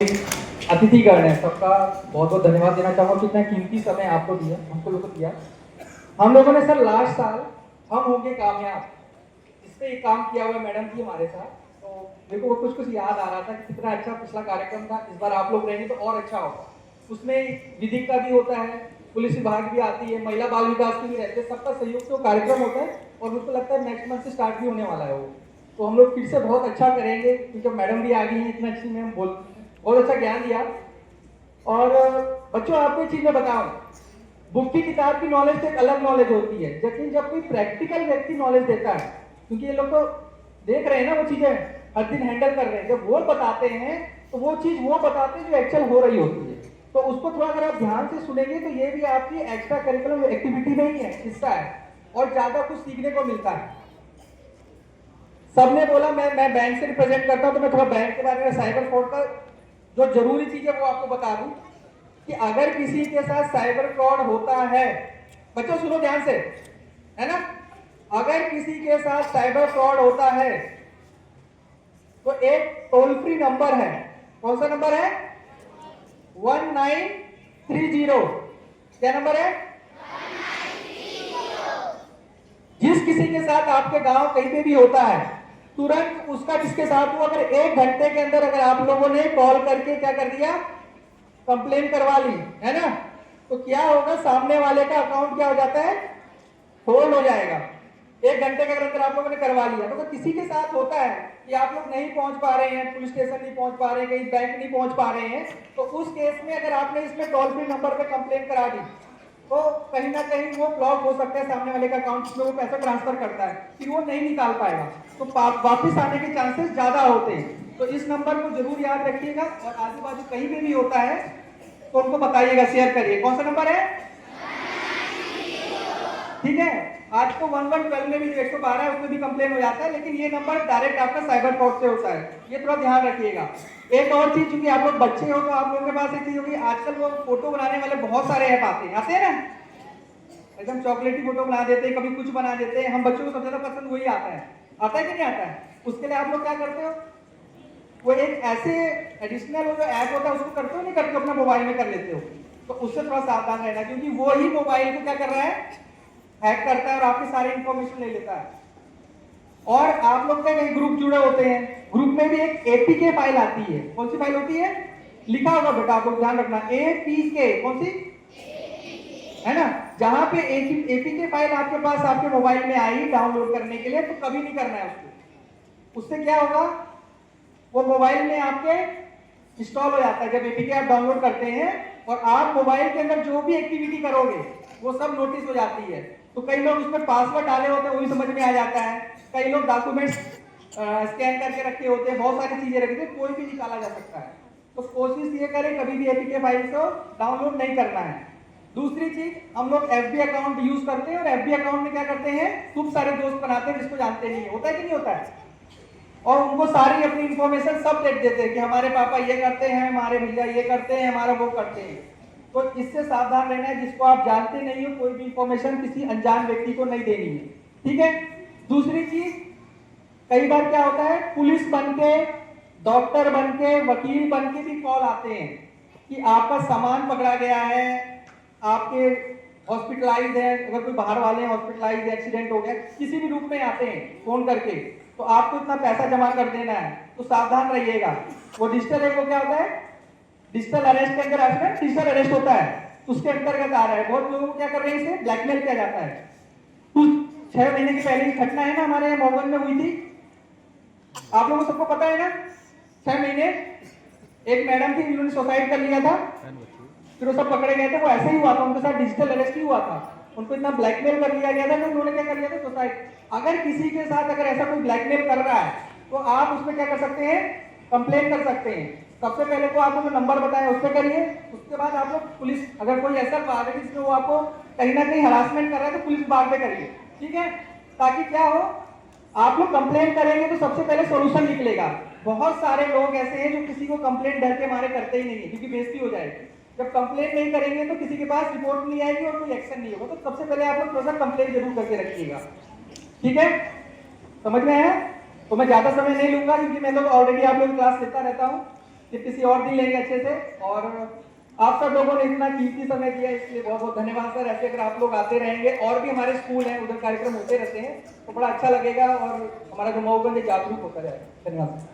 अतिथिगण है, सबका बहुत बहुत धन्यवाद देना चाहूँगा कि इतना कीमती समय आपको दिया, हमको लोगों को दिया। हम लोगों ने सर लास्ट साल हम होंगे कामयाब इस पे एक काम किया हुआ है मैडम जी हमारे साथ, तो मेरे को कुछ कुछ याद आ रहा था कि कितना अच्छा पिछला कार्यक्रम था। इस बार आप लोग रहेंगे तो और अच्छा होगा। उसमें विधिक का भी होता है, पुलिस विभाग भी आती है, महिला बाल विकास की भी रहती है, सबका सहयोग से वो कार्यक्रम होता है और मुझको लगता है नेक्स्ट मंथ से स्टार्ट भी होने वाला है वो। तो हम लोग फिर से बहुत अच्छा करेंगे क्योंकि मैडम भी आ गई हैं, इतना अच्छी मैम बहुत अच्छा ज्ञान दिया। और बच्चों आपको एक चीज मैं बताऊं, बुक की किताब की नॉलेज तो एक अलग नॉलेज होती है, लेकिन जब कोई प्रैक्टिकल व्यक्ति नॉलेज देता है, क्योंकि ये लोग तो देख रहे हैं ना वो चीजें हर दिन हैंडल कर रहे हैं, जब वो बताते हैं तो वो चीज वो बताते हैं जो एक्चुअल हो रही होती है। तो उसको थोड़ा अगर आप ध्यान से सुनेंगे तो ये भी आपकी एक्स्ट्रा करिकुलम एक्टिविटी नहीं है, हिस्सा है और ज्यादा कुछ सीखने को मिलता है। सबने बोला मैं बैंक से रिप्रेजेंट करता हूं, तो मैं थोड़ा बैंक के बारे में साइबर फ्रॉड का जो जरूरी चीज है वो आपको बता दूं कि अगर किसी के साथ साइबर फ्रॉड होता है, बच्चों सुनो ध्यान से, है ना, अगर किसी के साथ साइबर फ्रॉड होता है तो एक टोल फ्री नंबर है। कौन सा नंबर है? 1930। क्या नंबर है? जिस किसी के साथ आपके गांव कहीं पे भी होता है, तुरंत उसका जिसके साथ हो, अगर 1 घंटे के अंदर अगर आप लोगों ने कॉल करके क्या कर दिया, कंप्लेन करवा ली, है ना, तो क्या होगा, सामने वाले का अकाउंट क्या हो जाता है, होल्ड हो जाएगा। 1 घंटे के अंदर आप लोगों ने करवा लिया। तो किसी के साथ होता है कि आप लोग नहीं पहुंच पा रहे हैं, पुलिस स्टेशन नहीं पहुंच पा रहे हैं, कहीं बैंक नहीं पहुंच पा रहे हैं, तो उस केस में अगर आपने इसमें टोल फ्री नंबर पे कंप्लेन करा दी तो कहीं ना कहीं वो ब्लॉक हो सकता है, सामने वाले का अकाउंट में वो पैसा ट्रांसफर करता है, फिर वो नहीं निकाल पाएगा, तो वापिस आने के चांसेस ज्यादा होते हैं। तो इस नंबर को जरूर याद रखिएगा और आजू बाजू कहीं भी होता है तो उनको बताइएगा, शेयर करिए। कौन सा नंबर है? ठीक है। आज तो 1112 में भी जो 112 है उसमें भी कंप्लेन हो जाता है, लेकिन ये नंबर डायरेक्ट आपका साइबर फ्रॉड से होता है, ये थोड़ा ध्यान रखिएगा। एक और चीज, क्योंकि आप लोग बच्चे हो तो आप लोगों के पास एक चीज होगी, आजकल वो फोटो बनाने वाले बहुत सारे ऐप आते हैं ना, एकदम चॉकलेटी फोटो बना देते हैं, कभी कुछ बना देते हैं। हम बच्चों को सबसे ज्यादा पसंद वही आता है कि नहीं आता है? उसके लिए आप लोग क्या करते हो, वो एक ऐसे एडिशनल जो ऐप होता है उसको करते हो, नहीं करते हो, अपना मोबाइल में कर लेते हो, तो उससे थोड़ा सावधान रहना, क्योंकि वो ही मोबाइल को क्या कर रहा है, हैक करता है और आपकी सारी इंफॉर्मेशन ले लेता है। और आप लोग का कई ग्रुप जुड़े होते हैं, ग्रुप में भी एक एपीके फाइल आती है। कौन सी फाइल होती है? लिखा होगा बेटा, आप लोग ध्यान रखना, एपीके। कौन सी? है ना, जहां पे एपीके फाइल आपके पास आपके मोबाइल में आई डाउनलोड करने के लिए, तो कभी नहीं करना है उसको। उससे क्या होगा, वो मोबाइल में आपके इंस्टॉल हो जाता है। जब एपीके आप डाउनलोड करते हैं और आप मोबाइल के अंदर जो भी एक्टिविटी करोगे वो सब नोटिस हो जाती है। तो कई लोग उसमें पासवर्ड डाले होते हैं, वही समझ में आ जाता है। कई लोग डॉक्यूमेंट्स स्कैन करके रखे होते हैं, बहुत सारी चीजें रखी होती, कोई भी निकाला जा सकता है। तो कोशिश ये करें कभी भी एपीके फाइल को डाउनलोड नहीं करना है। दूसरी चीज, हम लोग एफबी अकाउंट यूज करते हैं और एफबी अकाउंट में क्या करते हैं, खूब सारे दोस्त बनाते हैं जिसको जानते नहीं है, होता है कि नहीं होता है, और उनको सारी अपनी इंफॉर्मेशन सब देख देते हैं कि हमारे पापा ये करते हैं, हमारे भैया ये करते हैं, हमारा वो करते हैं। तो इससे सावधान रहना है, जिसको आप जानते नहीं हो कोई भी इंफॉर्मेशन किसी अनजान व्यक्ति को नहीं देनी है, ठीक है। दूसरी चीज, कई बार क्या होता है, पुलिस बन के, डॉक्टर बन के, वकील बन के भी कॉल आते हैं कि आपका सामान पकड़ा गया है, आपके हॉस्पिटलाइज है, अगर कोई बाहर वाले हॉस्पिटलाइज, एक्सीडेंट हो गया, किसी भी रूप में आते हैं फोन करके, तो आपको इतना पैसा जमा कर देना है, तो सावधान रहिएगा। वो डिजिटल है, वो क्या होता है, डिजिटल अरेस्ट के अंदर आता है, डिजिटल अरेस्ट होता है, उसके अंतर्गत आ रहा है। बहुत लोगों को क्या कर रहे हैं, इसे ब्लैकमेल किया जाता है। कुछ 6 महीने की पहले की घटना है ना, हमारे यहाँ मोहन में हुई थी, आप लोगों को सबको पता है ना, 6 महीने एक मैडम थी, उन्होंने सुसाइड कर लिया था, फिर वो सब पकड़े गए थे। वो ऐसे ही हुआ था, उनके साथ डिजिटल अरेस्ट ही हुआ था, उनको इतना ब्लैकमेल कर लिया गया था कि उन्होंने क्या कर लिया था, सुसाइड। अगर किसी के साथ अगर ऐसा कोई ब्लैकमेल कर रहा है तो आप उसमें क्या कर सकते हैं, कंप्लेन कर सकते हैं। सबसे पहले तो आपको जो नंबर बताया उस पर करिए, उसके बाद आप लोग पुलिस, अगर कोई ऐसा बात है जिसमें वो आपको कहीं ना कहीं हरासमेंट कर रहा है तो पुलिस विभाग पे करिए, ठीक है, ताकि क्या हो, आप लोग कंप्लेन करेंगे तो सबसे पहले सोल्यूशन निकलेगा। बहुत सारे लोग ऐसे हैं जो किसी को कंप्लेन डर के मारे करते ही नहीं है, क्योंकि बेइज्जती हो जाएगी। जब कंप्लेन नहीं करेंगे तो किसी के पास रिपोर्ट नहीं आएगी और कोई एक्शन नहीं होगा। तो सबसे पहले आप लोग थोड़ा सा कंप्लेन जरूर करके रखिएगा, ठीक है, समझ में आया? तो मैं ज्यादा समय नहीं लूंगा क्योंकि मैं लोग ऑलरेडी आप लोग क्लास लेता रहता हूँ। फिर किसी और दिन लेंगे अच्छे से। और आप सब लोगों ने इतना कीमती समय दिया इसलिए बहुत बहुत धन्यवाद सर। ऐसे अगर आप लोग आते रहेंगे और भी हमारे स्कूल हैं उधर कार्यक्रम होते रहते हैं तो बड़ा अच्छा लगेगा और हमारा जो मऊगंज जागरूक होता रहेगा। धन्यवाद।